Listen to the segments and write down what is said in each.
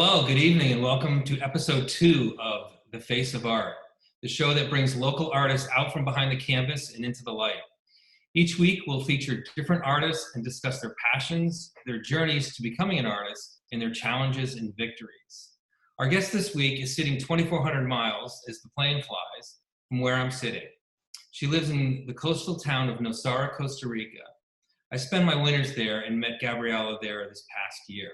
Hello, good evening, and welcome to episode 2 of The Face of Art, the show that brings local artists out from behind the canvas and into the light. Each week, we'll feature different artists and discuss their passions, their journeys to becoming an artist, and their challenges and victories. Our guest this week is sitting 2,400 miles as the plane flies from where I'm sitting. She lives in the coastal town of Nosara, Costa Rica. I spend my winters there and met Gabriela there this past year.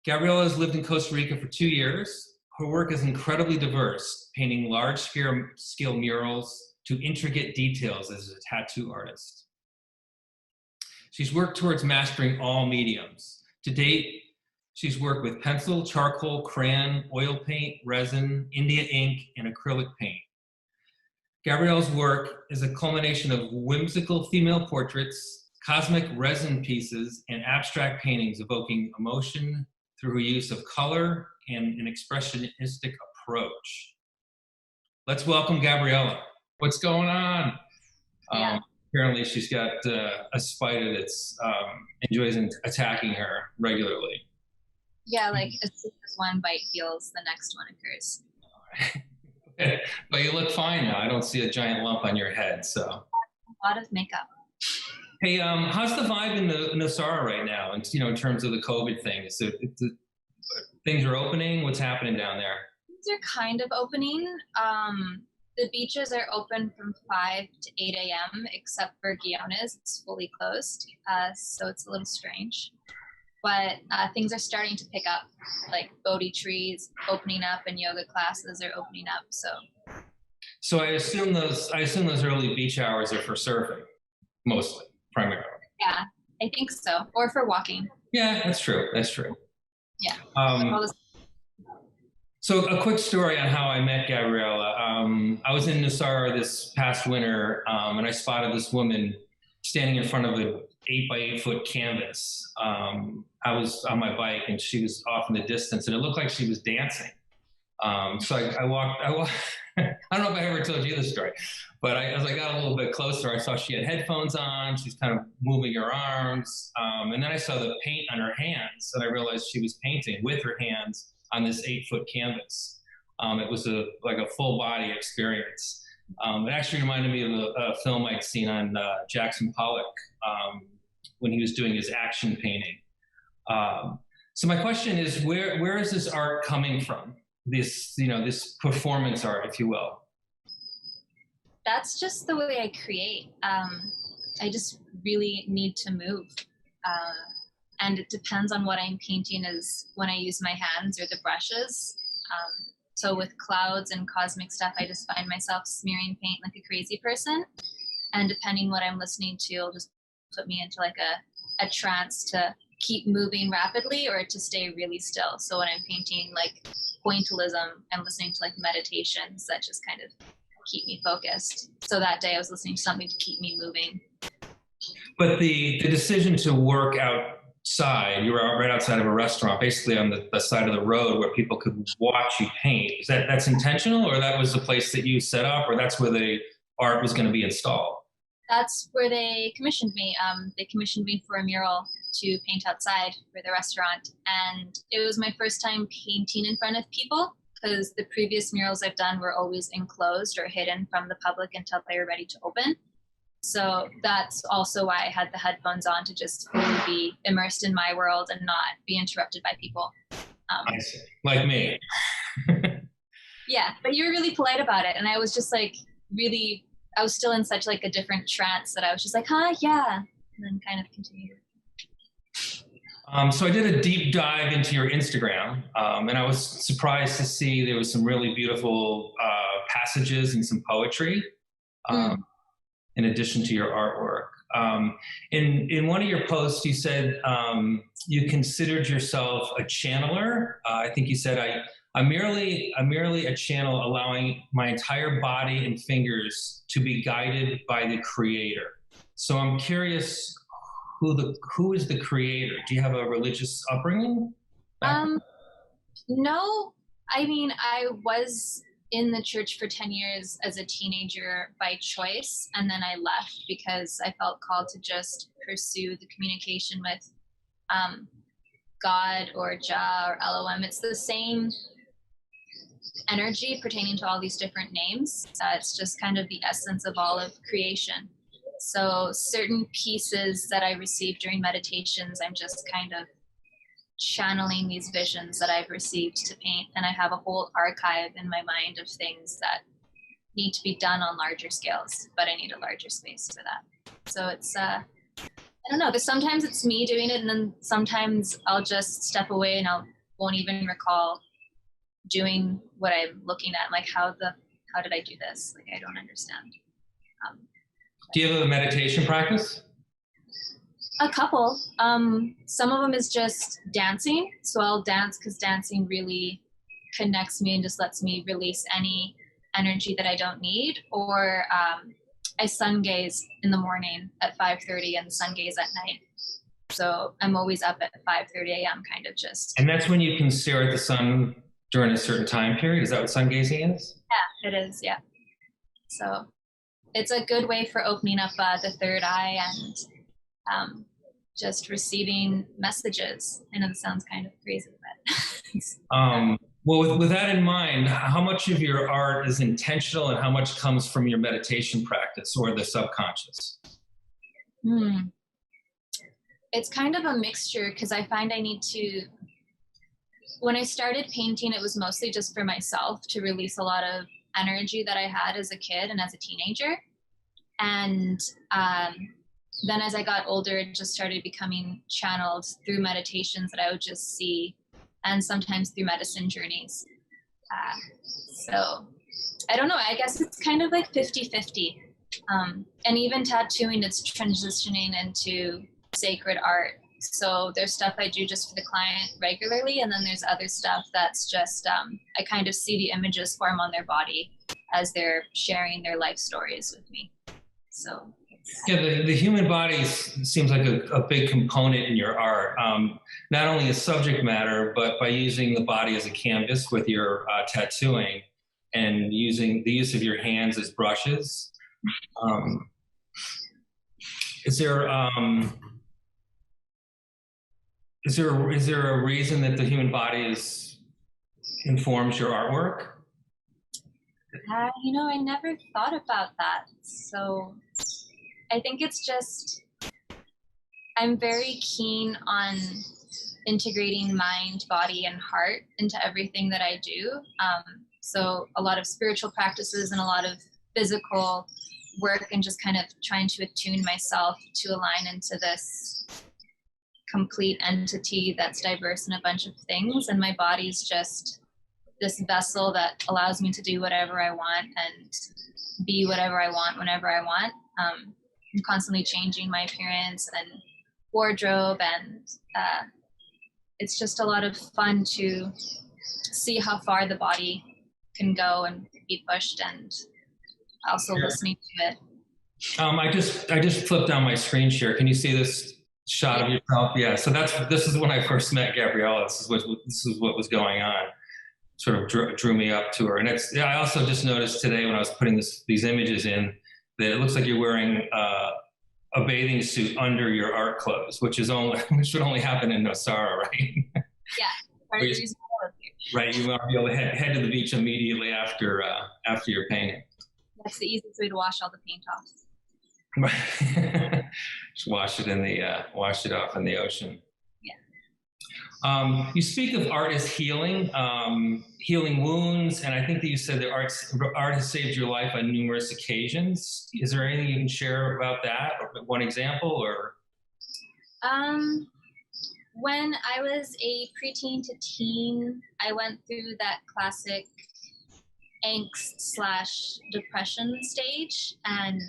Gabriela has lived in Costa Rica for 2 years. Her work is incredibly diverse, painting large-scale murals to intricate details as a tattoo artist. She's worked towards mastering all mediums. To date, she's worked with pencil, charcoal, crayon, oil paint, resin, India ink, and acrylic paint. Gabriela's work is a culmination of whimsical female portraits, cosmic resin pieces, and abstract paintings evoking emotion through her use of color and an expressionistic approach. Let's welcome Gabriela. What's going on? Yeah. Apparently she's got a spider that's enjoys attacking her regularly. Yeah, like as soon as one bite heals, the next one occurs. But you look fine now. I don't see a giant lump on your head, so. A lot of makeup. Hey, how's the vibe in Nosara right now? And in terms of the COVID thing, things are opening. What's happening down there? Things are kind of opening. The beaches are open from 5 to 8 a.m. except for Guiones. It's fully closed, so it's a little strange. But things are starting to pick up, like Bodhi trees opening up and yoga classes are opening up. So I assume those early beach hours are for surfing, mostly. Primarily. Yeah, I think so. Or for walking. Yeah, that's true. That's true. Yeah. So a quick story on how I met Gabriela. I was in Nosara this past winter, and I spotted this woman standing in front of an 8 by 8 foot canvas. I was on my bike, and she was off in the distance, and it looked like she was dancing. So I walked. I don't know if I ever told you this story, but as I got a little bit closer, I saw she had headphones on. She's kind of moving her arms. And then I saw the paint on her hands, and I realized she was painting with her hands on this 8 foot canvas. It was like a full body experience. It actually reminded me of a film I'd seen on Jackson Pollock when he was doing his action painting. So my question is, where is this art coming from? This performance art, if you will. That's just the way I create. I just really need to move. And it depends on what I'm painting is when I use my hands or the brushes. So with clouds and cosmic stuff, I just find myself smearing paint like a crazy person. And depending what I'm listening to, it'll just put me into like a trance to keep moving rapidly or to stay really still. So when I'm painting like pointillism, I'm listening to like meditations that just kind of keep me focused. So that day I was listening to something to keep me moving. But the decision to work outside, you were right outside of a restaurant, basically on the side of the road where people could watch you paint. That's intentional, or that was the place that you set up, or that's where the art was going to be installed? That's where they commissioned me. They commissioned me for a mural to paint outside for the restaurant. And it was my first time painting in front of people because the previous murals I've done were always enclosed or hidden from the public until they were ready to open. So that's also why I had the headphones on, to just fully be immersed in my world and not be interrupted by people. I see. Like me. Yeah, but you were really polite about it. And I was just like really, I was still in such like a different trance that I was just like, yeah. And then kind of continued. So I did a deep dive into your Instagram, and I was surprised to see there was some really beautiful passages and some poetry in addition to your artwork. In one of your posts, you said you considered yourself a channeler. I think you said, I'm merely a channel allowing my entire body and fingers to be guided by the creator. So I'm curious, who is the creator? Do you have a religious upbringing? No, I mean, I was in the church for 10 years as a teenager by choice, and then I left because I felt called to just pursue the communication with God or Jah or LOM. It's the same energy pertaining to all these different names. It's just kind of the essence of all of creation. So certain pieces that I receive during meditations, I'm just kind of channeling these visions that I've received to paint. And I have a whole archive in my mind of things that need to be done on larger scales, but I need a larger space for that. So it's, I don't know, because sometimes it's me doing it, and then sometimes I'll just step away and won't even recall doing what I'm looking at. Like, how did I do this? Like, I don't understand. Do you have a meditation practice? A couple. Some of them is just dancing. So I'll dance because dancing really connects me and just lets me release any energy that I don't need. Or I sun gaze in the morning at 5:30 and sun gaze at night. So I'm always up at 5:30 a.m. kind of just. And that's when you can stare at the sun during a certain time period? Is that what sun gazing is? Yeah, it is. Yeah. So it's a good way for opening up the third eye and just receiving messages. I know this sounds kind of crazy, but. Well, with that in mind, how much of your art is intentional and how much comes from your meditation practice or the subconscious? It's kind of a mixture, because I find I need to, when I started painting, it was mostly just for myself to release a lot of energy that I had as a kid and as a teenager. And then as I got older, it just started becoming channeled through meditations that I would just see, and sometimes through medicine journeys. So I don't know, I guess it's kind of like 50-50. And even tattooing, it's transitioning into sacred art. So there's stuff I do just for the client regularly, and then there's other stuff that's just, I kind of see the images form on their body as they're sharing their life stories with me. So yeah, the human body seems like a big component in your art. Not only as subject matter, but by using the body as a canvas with your tattooing and using the use of your hands as brushes. Is there a reason that the human body informs your artwork? I never thought about that. So I think it's just, I'm very keen on integrating mind, body, and heart into everything that I do. So a lot of spiritual practices and a lot of physical work, and just kind of trying to attune myself to align into this complete entity that's diverse in a bunch of things. And my body's just this vessel that allows me to do whatever I want and be whatever I want whenever I want. I'm constantly changing my appearance and wardrobe, and it's just a lot of fun to see how far the body can go and be pushed, and also listening to it. I just flipped down my screen share. Can you see this shot of yourself? Yeah. So this is when I first met Gabriela. This is what was going on. Sort of drew me up to her. And I also just noticed today when I was putting these images in that it looks like you're wearing a bathing suit under your art clothes, which should only happen in Nosara, right? Yeah. Right. You want to be able to head to the beach immediately after your painting. That's the easiest way to wash all the paint off. Just wash it off in the ocean. Yeah. You speak of art as healing wounds, and I think that you said that art has saved your life on numerous occasions. Is there anything you can share about that, or one example, or? When I was a preteen to teen, I went through that classic angst/depression stage, and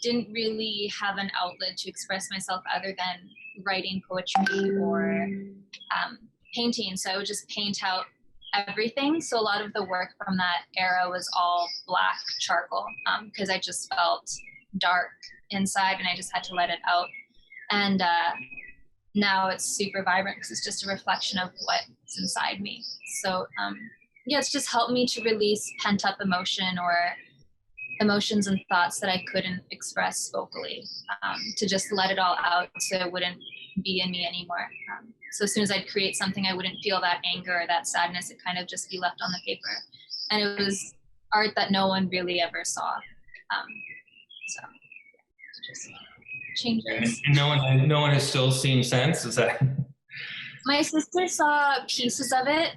didn't really have an outlet to express myself other than writing poetry or painting. So I would just paint out everything. So a lot of the work from that era was all black charcoal, because I just felt dark inside and I just had to let it out. And now it's super vibrant because it's just a reflection of what's inside me. So it's just helped me to release pent up emotion or emotions and thoughts that I couldn't express vocally, to just let it all out so it wouldn't be in me anymore. So as soon as I'd create something, I wouldn't feel that anger or that sadness. It kind of just be left on the paper. And it was art that no one really ever saw. So just changes. And no one has still seen since. Is that? My sister saw pieces of it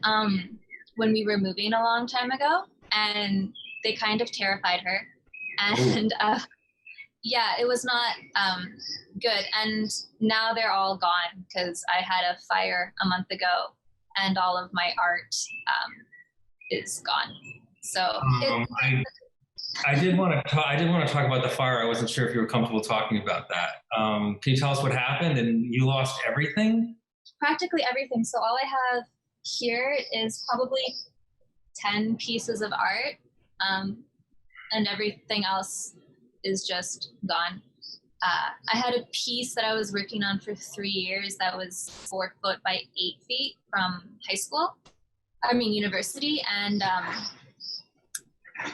when we were moving a long time ago, and they kind of terrified her. And yeah, it was not good. And now they're all gone because I had a fire a month ago, and all of my art is gone. So I did want to talk about the fire. I wasn't sure if you were comfortable talking about that. Can you tell us what happened? And you lost everything? Practically everything. So all I have here is probably 10 pieces of art, and everything else is just gone. I had a piece that I was working on for 3 years that was 4 foot by 8 feet from university, and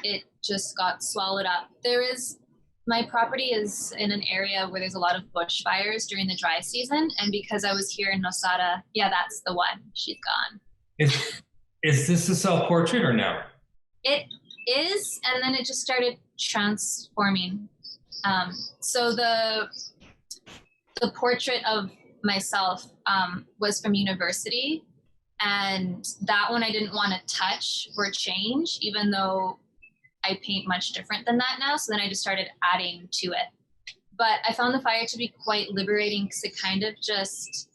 it just got swallowed up. My property is in an area where there's a lot of bushfires during the dry season, and because I was here in Nosada, yeah, that's the one. She's gone. Is this a self-portrait or no? It is, and then it just started transforming. So the portrait of myself was from university, and that one I didn't want to touch or change, even though I paint much different than that now. So then I just started adding to it. But I found the fire to be quite liberating because it kind of just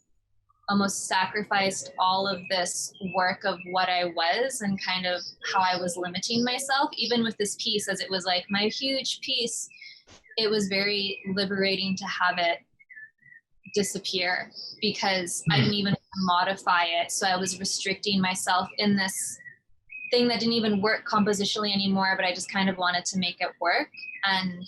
almost sacrificed all of this work of what I was and kind of how I was limiting myself. Even with this piece, as it was like my huge piece, it was very liberating to have it disappear because I didn't even modify it. So I was restricting myself in this thing that didn't even work compositionally anymore, but I just kind of wanted to make it work. And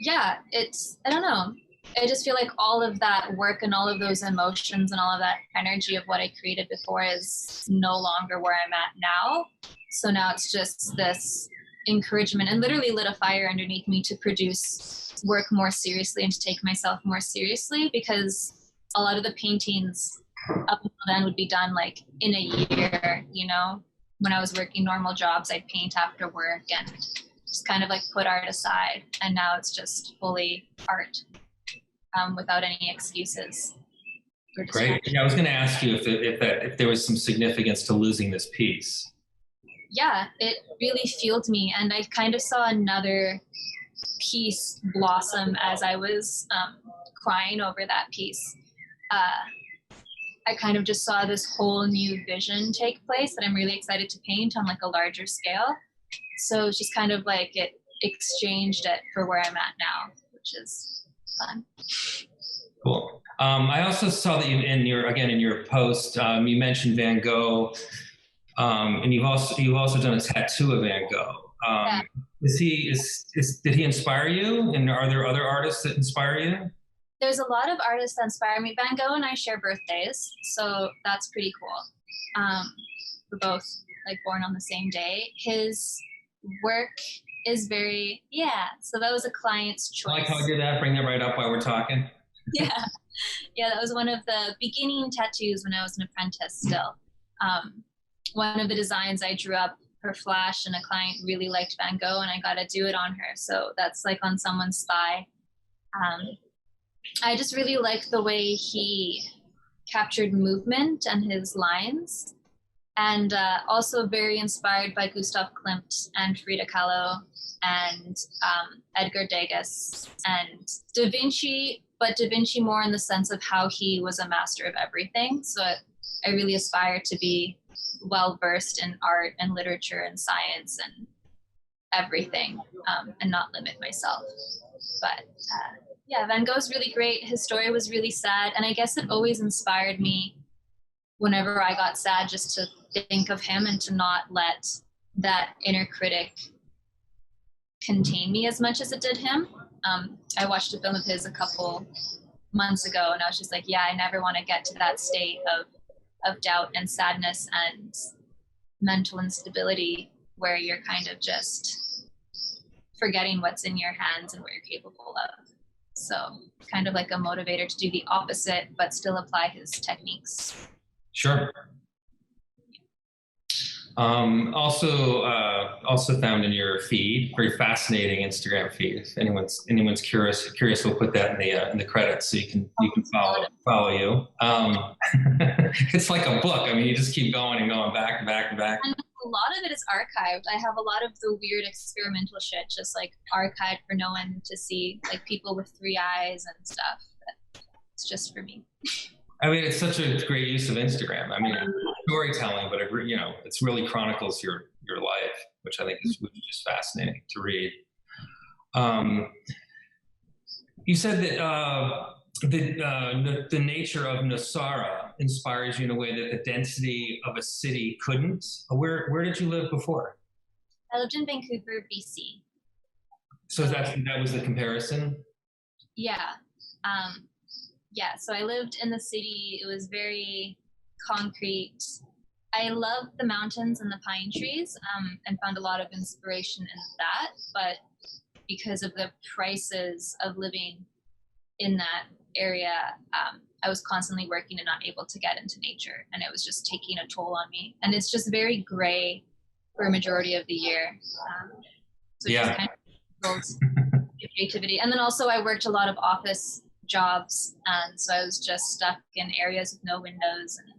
yeah, I don't know. I just feel like all of that work and all of those emotions and all of that energy of what I created before is no longer where I'm at now. So now it's just this encouragement, and literally lit a fire underneath me to produce work more seriously and to take myself more seriously, because a lot of the paintings up until then would be done like in a year, when I was working normal jobs, I'd paint after work and just kind of like put art aside. And now it's just fully art without any excuses. Great. Yeah, I was going to ask you if there was some significance to losing this piece. Yeah, it really fueled me, and I kind of saw another piece blossom as I was crying over that piece. I kind of just saw this whole new vision take place that I'm really excited to paint on like a larger scale. So it's just kind of like it exchanged it for where I'm at now, which is fun. Cool. I also saw that in your post, you mentioned Van Gogh, and you've also done a tattoo of Van Gogh. Yeah. Did he inspire you? And are there other artists that inspire you? There's a lot of artists that inspire me. Van Gogh and I share birthdays, so that's pretty cool. We're both like born on the same day. His work is very, so that was a client's choice. I like how I did that, bring that right up while we're talking. Yeah, that was one of the beginning tattoos when I was an apprentice still. One of the designs I drew up for Flash, and a client really liked Van Gogh, and I got to do it on her. So that's like on someone's thigh. I just really like the way he captured movement and his lines, and also very inspired by Gustav Klimt and Frida Kahlo and Edgar Degas and Da Vinci, but Da Vinci more in the sense of how he was a master of everything. So I really aspire to be well versed in art and literature and science and everything, and not limit myself. But Van Gogh's really great. His story was really sad, and I guess it always inspired me whenever I got sad, just to think of him and to not let that inner critic contain me as much as it did him. I watched a film of his a couple months ago, and I was just like, I never want to get to that state of doubt and sadness and mental instability where you're kind of just forgetting what's in your hands and what you're capable of. So kind of like a motivator to do the opposite, but still apply his techniques. Sure. Also found in your feed, very fascinating Instagram feed. If anyone's curious, we'll put that in the credits so you can follow you. It's like a book. I mean, you just keep going and going back and back and back. And a lot of it is archived. I have a lot of the weird experimental shit just like archived for no one to see, like people with 3 eyes and stuff. It's just for me. I mean, it's such a great use of Instagram. I mean, storytelling, but it's really chronicles your life, which I think is just fascinating to read. You said that the nature of Nosara inspires you in a way that the density of a city couldn't. Where did you live before? I lived in Vancouver, BC. So that was the comparison? Yeah. Yeah, so I lived in the city. It was very concrete. I loved the mountains and the pine trees, and found a lot of inspiration in that. But because of the prices of living in that area, I was constantly working and not able to get into nature, and it was just taking a toll on me. And it's just very gray for a majority of the year. So yeah. Just kind of creativity. And then also I worked a lot of office jobs, and so I was just stuck in areas with no windows, and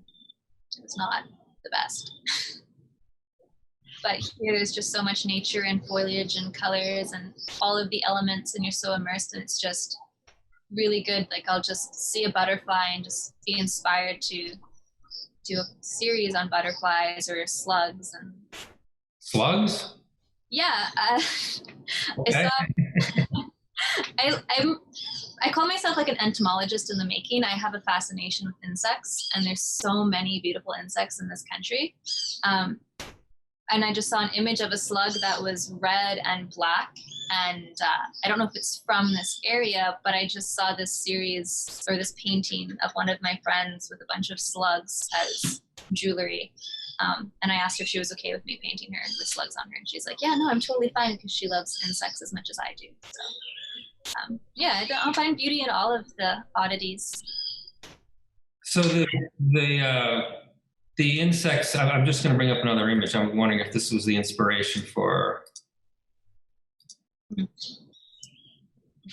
it was not the best. But here there's just so much nature and foliage and colors and all of the elements, and you're so immersed, and it's just really good. Like I'll just see a butterfly and just be inspired to do a series on butterflies or slugs. And slugs? Yeah. Okay. I call myself like an entomologist in the making. I have a fascination with insects, and there's so many beautiful insects in this country. And I just saw an image of a slug that was red and black. And I don't know if it's from this area, but I just saw this series or this painting of one of my friends with a bunch of slugs as jewelry. And I asked her if she was okay with me painting her with slugs on her. And she's like, yeah, no, I'm totally fine, because she loves insects as much as I do. So yeah, I'll find beauty in all of the oddities. So the insects, I'm just going to bring up another image. I'm wondering if this was the inspiration for,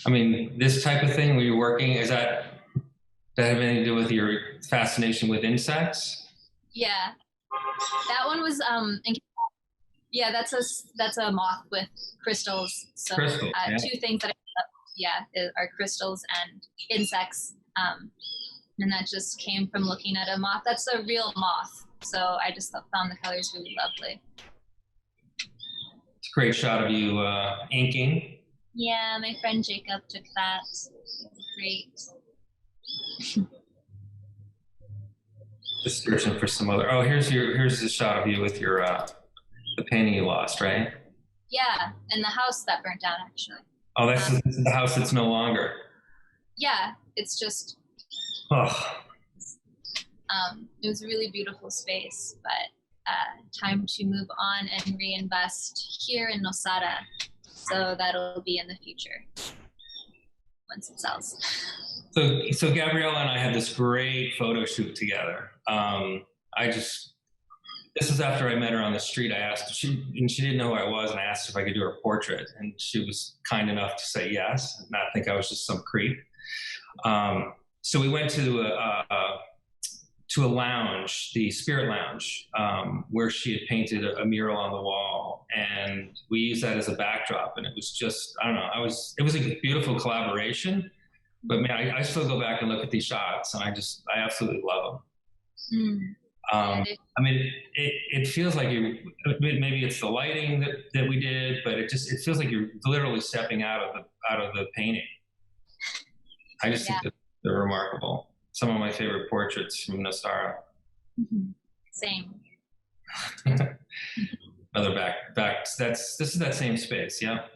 I mean, this type of thing where you're working, does that have anything to do with your fascination with insects? Yeah, that one was, yeah, that's a moth with crystals. So Crystal, yeah. 2 things that are crystals and insects. And that just came from looking at a moth. That's a real moth. So I just found the colors really lovely. It's a great shot of you inking. Yeah, my friend Jacob took that. It was great. Just searching for some other. Oh, here's the shot of you with your the painting you lost, right? Yeah, and the house that burnt down, actually. Oh, that's the house that's no longer. Yeah, it's just. Oh. It was a really beautiful space, but time to move on and reinvest here in Nosara. So that'll be in the future once it sells. So Gabriela and I had this great photo shoot together. This was after I met her on the street. I asked, she didn't know who I was, and I asked if I could do her portrait, and she was kind enough to say yes, and not think I was just some creep. So we went to a lounge, the Spirit Lounge, where she had painted a mural on the wall, and we used that as a backdrop. And it was just, I don't know, it was a beautiful collaboration. But man, I still go back and look at these shots, and I absolutely love them. I mean, it feels like maybe it's the lighting that we did, but it feels like you're literally stepping out of the painting. I just think that they're remarkable. Some of my favorite portraits from Nosara. Mm-hmm. Same. Another back. This is that same space, yeah.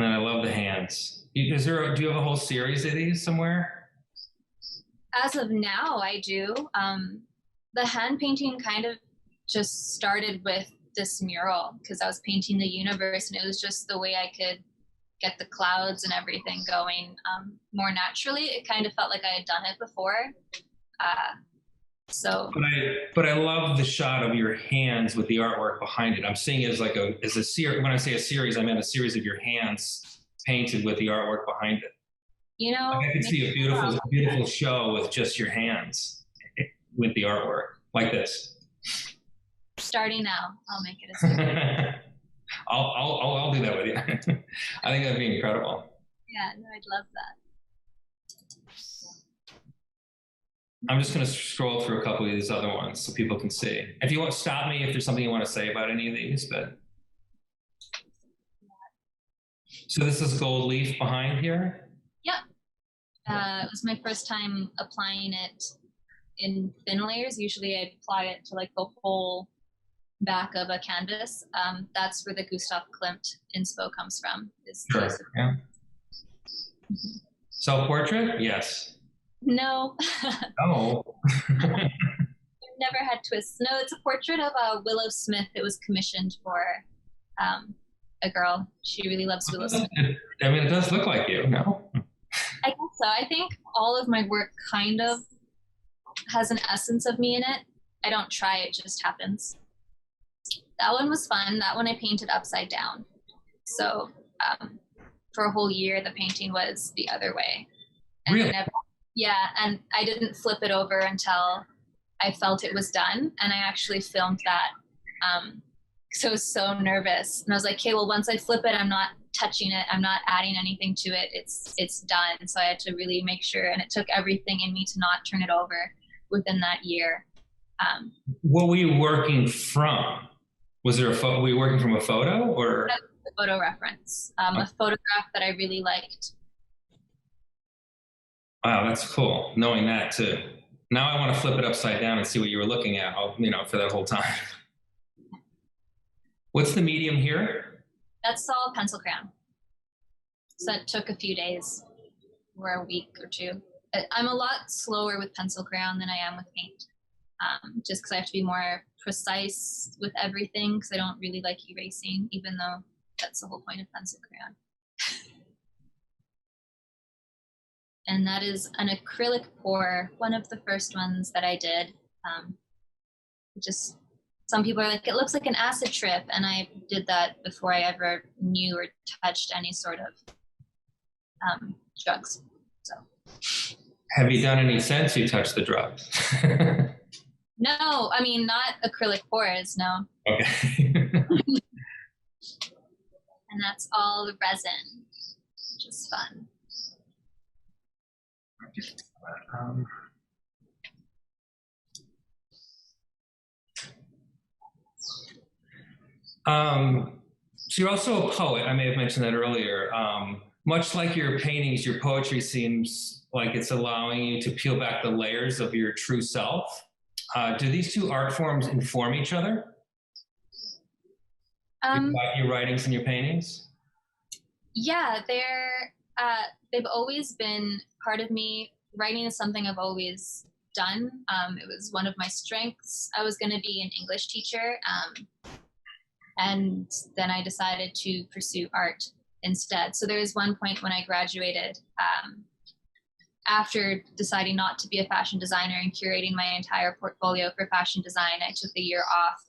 And I love the hands. Do you have a whole series of these somewhere? As of now, I do. The hand painting kind of just started with this mural because I was painting the universe, and it was just the way I could get the clouds and everything going more naturally. It kind of felt like I had done it before. So. But I love the shot of your hands with the artwork behind it. I'm seeing it as a series. When I say a series, I meant a series of your hands painted with the artwork behind it. You know, like I can see a beautiful show with just your hands with the artwork like this. Starting now, I'll make it a series. I'll do that with you. I think that'd be incredible. Yeah, no, I'd love that. I'm just going to scroll through a couple of these other ones so people can see. If you want to stop me if there's something you want to say about any of these, but. So this is gold leaf behind here? Yep. It was my first time applying it in thin layers. Usually I apply it to like the whole back of a canvas. That's where the Gustav Klimt inspo comes from. Sure, yeah. Self-portrait? Yes. No. Oh. Never had twists. No, it's a portrait of Willow Smith. It was commissioned for a girl. She really loves Willow Smith. I mean, it does look like you, no? I guess so. I think all of my work kind of has an essence of me in it. I don't try, it just happens. That one was fun. That one I painted upside down. So for a whole year, the painting was the other way. And really? Yeah, and I didn't flip it over until I felt it was done. And I actually filmed that because I was so nervous. And I was like, okay, well, once I flip it, I'm not touching it. I'm not adding anything to it. It's done. So I had to really make sure. And it took everything in me to not turn it over within that year. What were you working from? Was there a photo? Were you working from a photo or? That was a photo reference, a photograph that I really liked. Wow, that's cool. Knowing that too. Now I want to flip it upside down and see what you were looking at, for that whole time. What's the medium here? That's all pencil crayon. So it took a few days or a week or two. I'm a lot slower with pencil crayon than I am with paint. Just because I have to be more precise with everything because I don't really like erasing, even though that's the whole point of pencil crayon. And that is an acrylic pour, one of the first ones that I did. Just some people are like, it looks like an acid trip, and I did that before I ever knew or touched any sort of drugs. So. Have you done any since you touched the drugs? No, I mean, not acrylic pours, no. Okay. And that's all the resin, which is fun. So you're also a poet. I may have mentioned that earlier. Much like your paintings, your poetry seems like it's allowing you to peel back the layers of your true self. Do these two art forms inform each other? Your writings and your paintings? Yeah, they've always been part of me. Writing is something I've always done. It was one of my strengths. I was going to be an English teacher, and then I decided to pursue art instead. So there was one point when I graduated, after deciding not to be a fashion designer and curating my entire portfolio for fashion design, I took the year off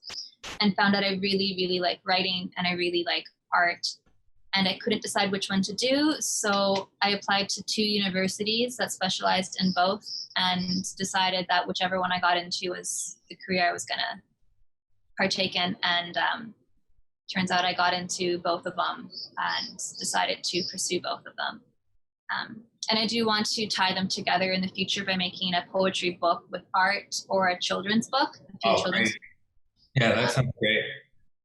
and found out I really, really like writing and I really like art. And I couldn't decide which one to do. So I applied to 2 universities that specialized in both and decided that whichever one I got into was the career I was going to partake in. And turns out I got into both of them and decided to pursue both of them. And I do want to tie them together in the future by making a poetry book with art or a children's book. Great. Yeah, that sounds great.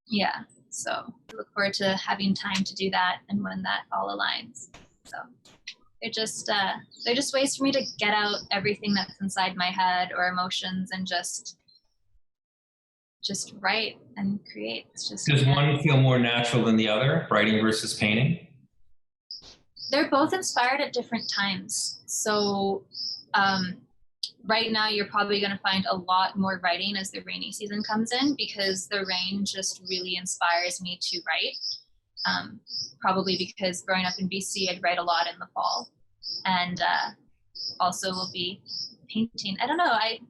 Yeah, so I look forward to having time to do that and when that all aligns. So they're just ways for me to get out everything that's inside my head or emotions and just write and create. It's just Does one feel more natural than the other, writing versus painting? They're both inspired at different times. So right now you're probably going to find a lot more writing as the rainy season comes in, because the rain just really inspires me to write. Probably because growing up in BC, I'd write a lot in the fall, and also will be painting. I don't know. I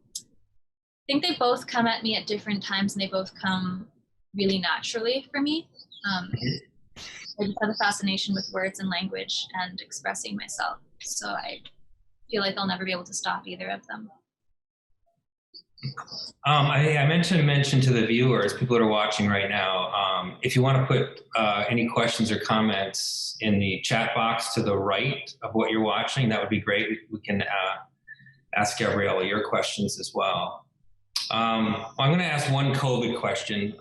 think they both come at me at different times, and they both come really naturally for me. I just have a fascination with words and language and expressing myself. So I feel like I'll never be able to stop either of them. I mentioned to the viewers, people that are watching right now, if you want to put any questions or comments in the chat box to the right of what you're watching, that would be great. We can ask Gabriela your questions as well. I'm going to ask one COVID question,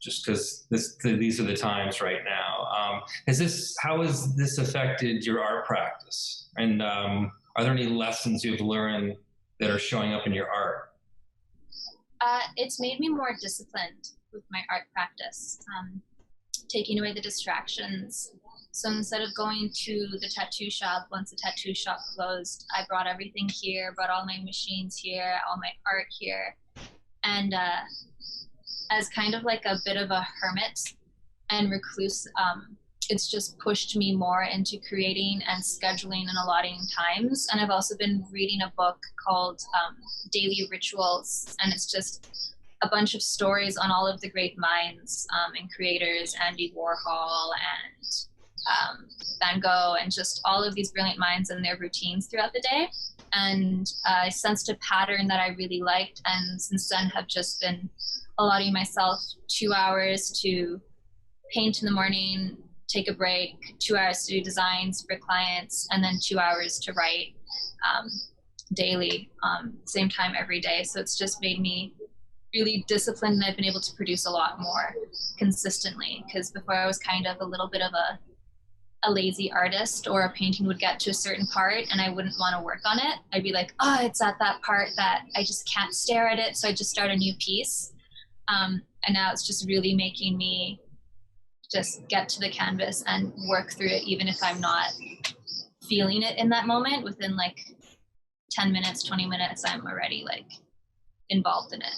just because these are the times right now. How has this affected your art practice? And are there any lessons you've learned that are showing up in your art? It's made me more disciplined with my art practice, taking away the distractions. So instead of going to the tattoo shop, once the tattoo shop closed, I brought everything here, brought all my machines here, all my art here. And as kind of like a bit of a hermit and recluse, it's just pushed me more into creating and scheduling and allotting times. And I've also been reading a book called Daily Rituals, and it's just a bunch of stories on all of the great minds and creators, Andy Warhol and Van Gogh, and just all of these brilliant minds and their routines throughout the day. And I sensed a pattern that I really liked, and since then have just been allotting myself 2 hours to paint in the morning, take a break, 2 hours to do designs for clients, and then 2 hours to write daily, same time every day. So it's just made me really disciplined, and I've been able to produce a lot more consistently, because before I was kind of a little bit of a lazy artist, or a painting would get to a certain part and I wouldn't want to work on it. I'd be like, oh, it's at that part that I just can't stare at it, so I just start a new piece. And now it's just really making me just get to the canvas and work through it, even if I'm not feeling it in that moment. Within like 10 minutes, 20 minutes, I'm already like involved in it.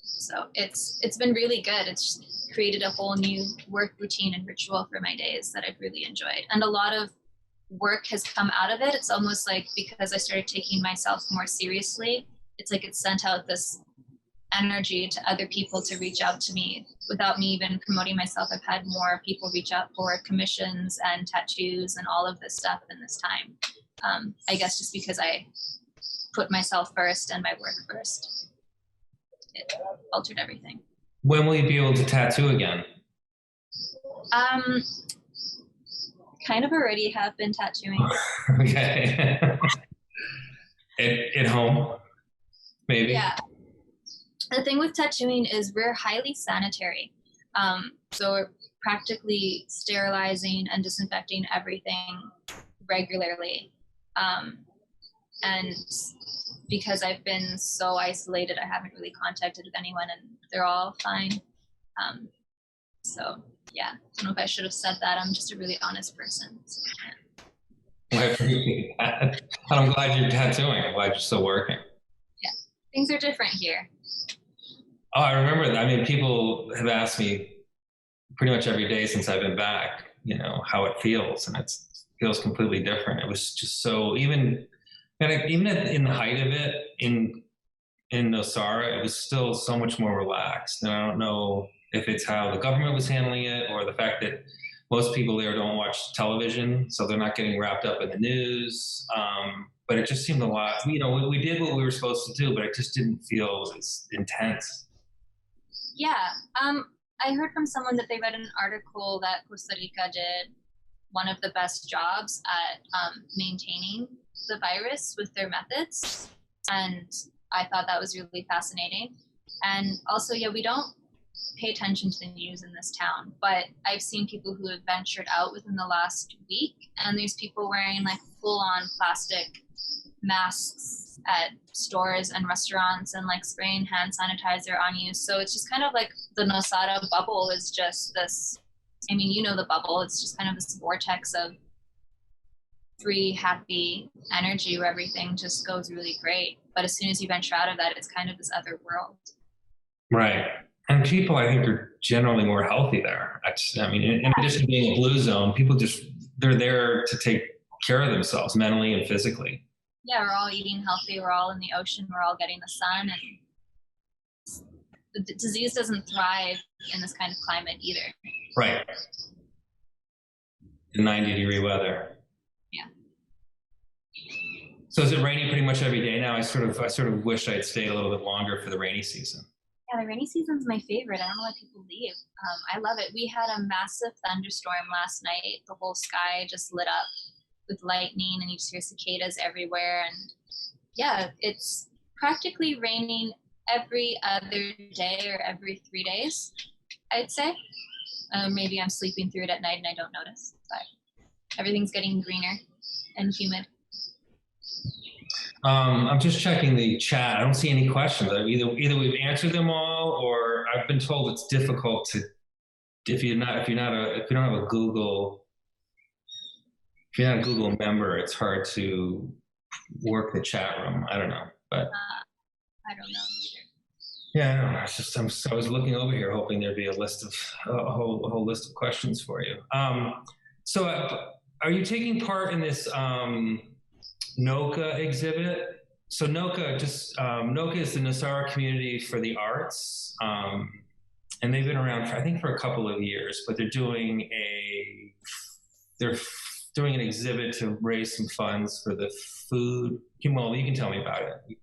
So it's been really good. It's created a whole new work routine and ritual for my days that I've really enjoyed. And a lot of work has come out of it. It's almost like, because I started taking myself more seriously, it's like it sent out this energy to other people to reach out to me without me even promoting myself. I've had more people reach out for commissions and tattoos and all of this stuff in this time. I guess just because I put myself first and my work first, it altered everything. When will you be able to tattoo again? Kind of already have been tattooing. Okay. At home, maybe? Yeah. The thing with tattooing is we're highly sanitary. So we're practically sterilizing and disinfecting everything regularly. And because I've been so isolated, I haven't really contacted with anyone, and they're all fine. So yeah, I don't know if I should have said that. I'm just a really honest person. So I appreciate that. And I'm glad you're tattooing. I'm glad you're still working. Yeah, things are different here. Oh, I remember that. I mean, people have asked me pretty much every day since I've been back, how it feels, and it feels completely different. It was just so, even in the height of it, in Nosara, it was still so much more relaxed. And I don't know if it's how the government was handling it, or the fact that most people there don't watch television, so they're not getting wrapped up in the news. But it just seemed a lot, we did what we were supposed to do, but it just didn't feel as intense. Yeah. I heard from someone that they read an article that Costa Rica did one of the best jobs at maintaining the virus with their methods. And I thought that was really fascinating. And also, yeah, we don't pay attention to the news in this town, but I've seen people who have ventured out within the last week, and there's people wearing like full-on plastic masks at stores and restaurants, and like spraying hand sanitizer on you. So it's just kind of like the Nosara bubble is just this, the bubble, it's just kind of this vortex of free, happy energy where everything just goes really great. But as soon as you venture out of that, it's kind of this other world. Right. And people, I think, are generally more healthy there. I mean, in addition to being a blue zone, people they're there to take care of themselves mentally and physically. Yeah, we're all eating healthy. We're all in the ocean. We're all getting the sun. And the disease doesn't thrive in this kind of climate either. Right. In 90-degree weather. Yeah. So is it raining pretty much every day now? I sort of wish I'd stayed a little bit longer for the rainy season. Yeah, the rainy season's my favorite. I don't know why people leave. I love it. We had a massive thunderstorm last night. The whole sky just lit up with lightning, and you just hear cicadas everywhere. And yeah, it's practically raining every other day or every 3 days, I'd say. Maybe I'm sleeping through it at night and I don't notice, but everything's getting greener and humid. I'm just checking the chat. I don't see any questions. Either we've answered them all, or I've been told it's difficult to if you don't have a Google member, it's hard to work the chat room. I don't know, but I don't know either. yeah, I don't know. It's just I was looking over here hoping there'd be a whole list of questions for you. So are you taking part in this NOCA exhibit? So NOCA is the Nosara Community for the Arts, and they've been around for a couple of years, but they're doing an exhibit to raise some funds for the food. Well, you can tell me about it.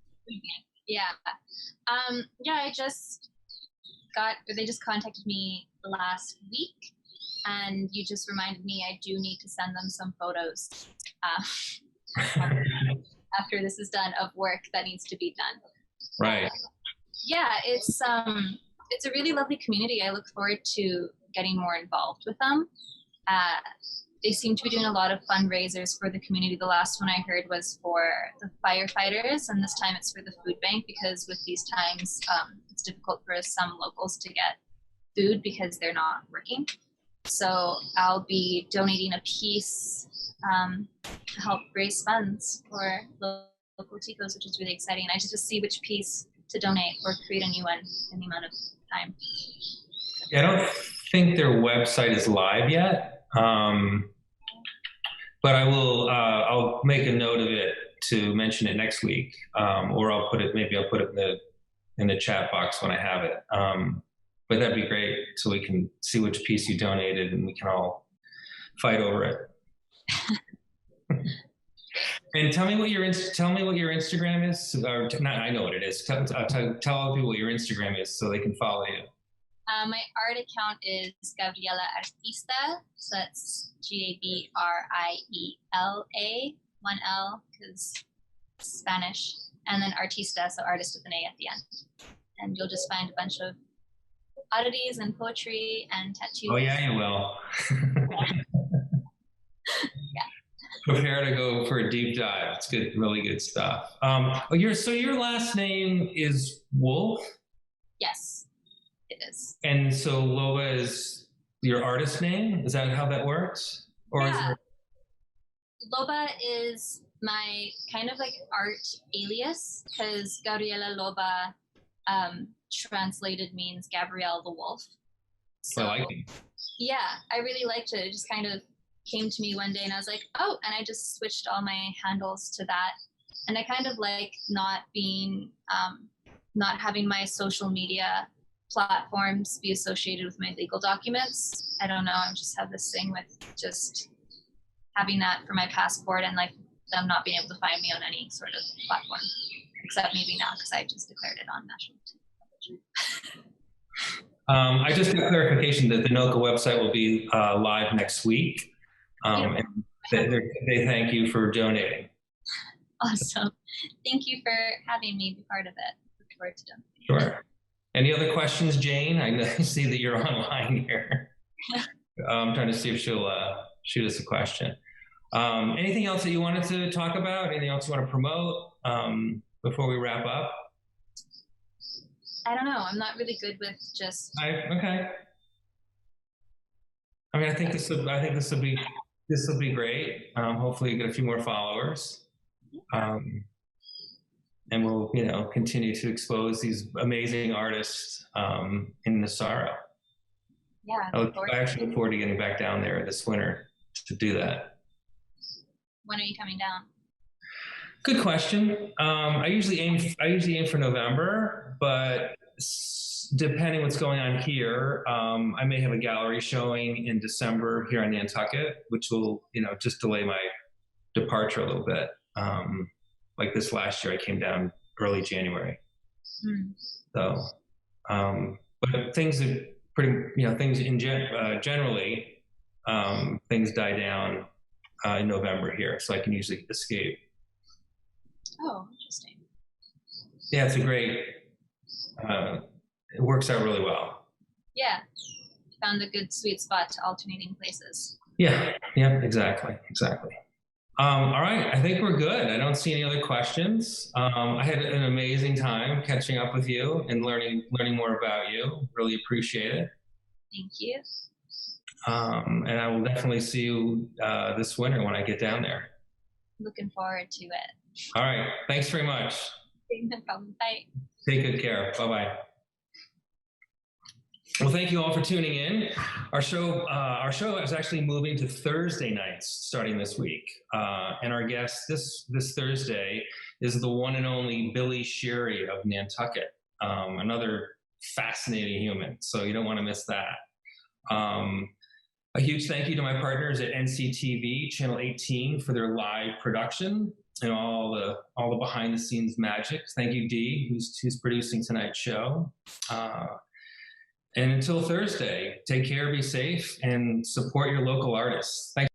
Yeah. They just contacted me last week, and you just reminded me I do need to send them some photos after this is done of work that needs to be done. Right. Yeah, it's a really lovely community. I look forward to getting more involved with them. They seem to be doing a lot of fundraisers for the community. The last one I heard was for the firefighters, and this time it's for the food bank, because with these times, it's difficult for some locals to get food because they're not working. So I'll be donating a piece to help raise funds for local ticos, which is really exciting. I just see which piece to donate or create a new one in the amount of time. I don't think their website is live yet. But I'll make a note of it to mention it next week, or I'll put it in the chat box when I have it. But that'd be great, so we can see which piece you donated and we can all fight over it. And tell me what your Instagram is. Or I know what it is. Tell other people what your Instagram is so they can follow you. My art account is Gabriela Artista, so that's Gabriela, 1 L because Spanish, and then Artista, so artist with an A at the end. And you'll just find a bunch of oddities and poetry and tattoos. Oh yeah, you will. Yeah. Prepare to go for a deep dive. It's good, really good stuff. Your last name is Wolf? Yes, it is. And so Loba is your artist name? Is that how that works? Or yeah. Loba is my kind of like art alias, because Gabriela Loba translated means Gabrielle the Wolf. So, I like it. Yeah, I really liked it. It just kind of came to me one day and I was like, oh, and I just switched all my handles to that. And I kind of like not having my social media platforms be associated with my legal documents. I don't know, I just have this thing with just having that for my passport and like them not being able to find me on any sort of platform, except maybe now because I just declared it on national television. I just got clarification that the NOCA website will be live next week. And they thank you for donating. Awesome. Thank you for having me be part of it. Look forward to donating. Sure. Any other questions, Jane? I see that you're online here. I'm trying to see if she'll shoot us a question. Anything else that you wanted to talk about? Anything else you want to promote before we wrap up? I don't know. I'm not really good with just. Okay. I mean, I think this will be This will be great. Hopefully, get a few more followers, and we'll continue to expose these amazing artists in Nassau. Yeah. I actually look forward to getting back down there this winter to do that. When are you coming down? Good question. I usually aim for November, but depending what's going on here, I may have a gallery showing in December here in Nantucket, which will just delay my departure a little bit. Like this last year, I came down early January. So, but things are pretty, things generally, things die down in November here, so I can usually escape. Oh, interesting. Yeah, it's a great, it works out really well. Yeah, found a good sweet spot to alternating places. Yeah, exactly. All right, I think we're good. I don't see any other questions. I had an amazing time catching up with you and learning more about you. Really appreciate it. Thank you. And I will definitely see you this winter when I get down there. Looking forward to it. All right, thanks very much. No problem. Bye. Take good care. Bye-bye. Well, thank you all for tuning in. Our show is actually moving to Thursday nights starting this week. And our guest this Thursday is the one and only Billy Sherry of Nantucket, another fascinating human. So you don't want to miss that. A huge thank you to my partners at NCTV Channel 18 for their live production and all the behind the scenes magic. Thank you, Dee, who's producing tonight's show. And until Thursday, take care, be safe, and support your local artists. Thanks.